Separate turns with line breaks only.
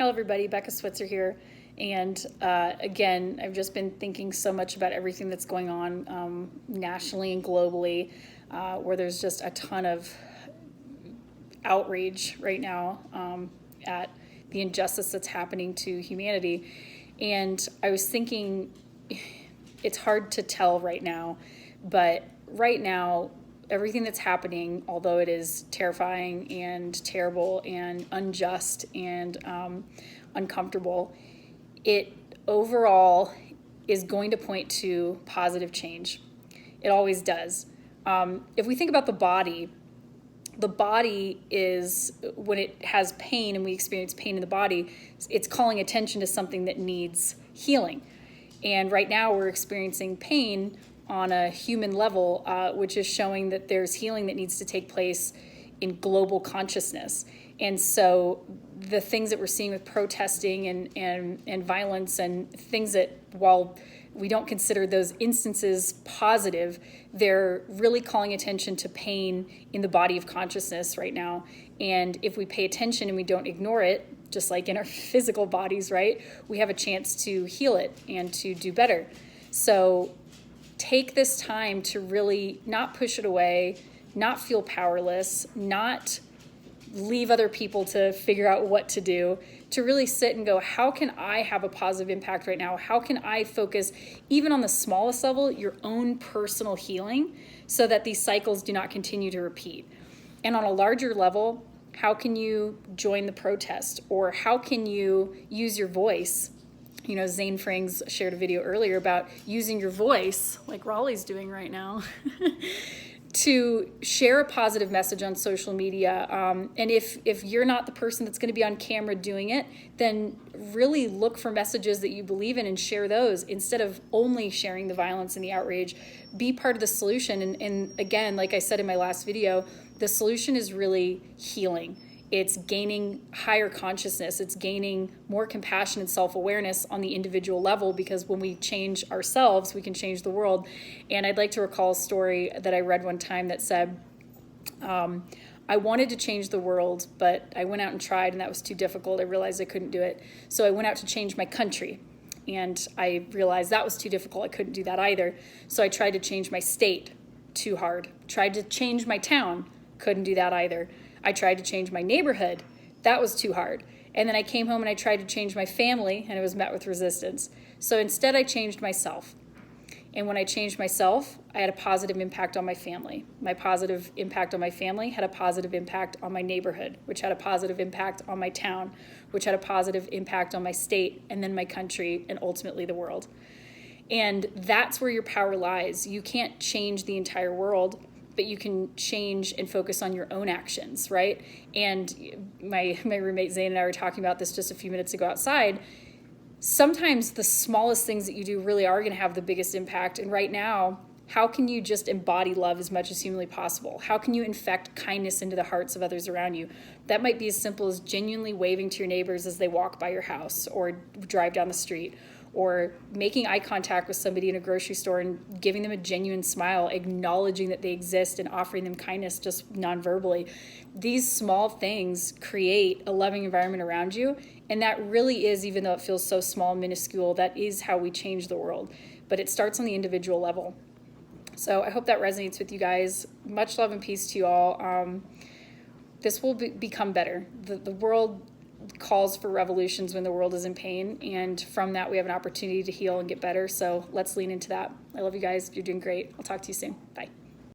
Hello everybody, Becca Switzer here. And again, I've just been thinking so much about everything that's going on nationally and globally, where there's just a ton of outrage right now at the injustice that's happening to humanity. And I was thinking, it's hard to tell right now, but right now, everything that's happening, although it is terrifying and terrible and unjust and uncomfortable, it overall is going to point to positive change. It always does. If we think about the body is, when it has pain and we experience pain in the body, it's calling attention to something that needs healing. And right now we're experiencing pain on a human level, which is showing that there's healing that needs to take place in global consciousness. And so the things that we're seeing with protesting and violence and things that, while we don't consider those instances positive, they're really calling attention to pain in the body of consciousness right now. And if we pay attention and we don't ignore it, just like in our physical bodies, right, we have a chance to heal it and to do better. So take this time to really not push it away, not feel powerless, not leave other people to figure out what to do, to really sit and go, how can I have a positive impact right now? How can I focus, even on the smallest level, your own personal healing so that these cycles do not continue to repeat? And on a larger level, how can you join the protest? Or how can you use your voice? You know, Zane Frings shared a video earlier about using your voice, like Raleigh's doing right now, to share a positive message on social media. And if you're not the person that's going to be on camera doing it, then really look for messages that you believe in and share those instead of only sharing the violence and the outrage. Be part of the solution. And again, like I said in my last video, the solution is really healing. It's gaining higher consciousness. It's gaining more compassion and self-awareness on the individual level, because when we change ourselves, we can change the world. And I'd like to recall a story that I read one time that said, I wanted to change the world, but I went out and tried, and that was too difficult. I realized I couldn't do it. So I went out to change my country, and I realized that was too difficult. I couldn't do that either. So I tried to change my state, too hard. Tried to change my town, couldn't do that either. I tried to change my neighborhood. That was too hard. And then I came home and I tried to change my family, and it was met with resistance. So instead I changed myself. And when I changed myself, I had a positive impact on my family. My positive impact on my family had a positive impact on my neighborhood, which had a positive impact on my town, which had a positive impact on my state, and then my country, and ultimately the world. And that's where your power lies. You can't change the entire world, but you can change and focus on your own actions, right? And my roommate Zane and I were talking about this just a few minutes ago outside. Sometimes the smallest things that you do really are going to have the biggest impact. And right now, how can you just embody love as much as humanly possible? How can you infect kindness into the hearts of others around you? That might be as simple as genuinely waving to your neighbors as they walk by your house or drive down the street, or making eye contact with somebody in a grocery store and giving them a genuine smile, acknowledging that they exist and offering them kindness just non-verbally. These small things create a loving environment around you, and that really is, even though it feels so small and minuscule, that is how we change the world. But it starts on the individual level. So I hope that resonates with you guys. Much love and peace to you all. This will become better. The world calls for revolutions when the world is in pain, and from that we have an opportunity to heal and get better. So let's lean into that. I love you guys. You're doing great. I'll talk to you soon. Bye.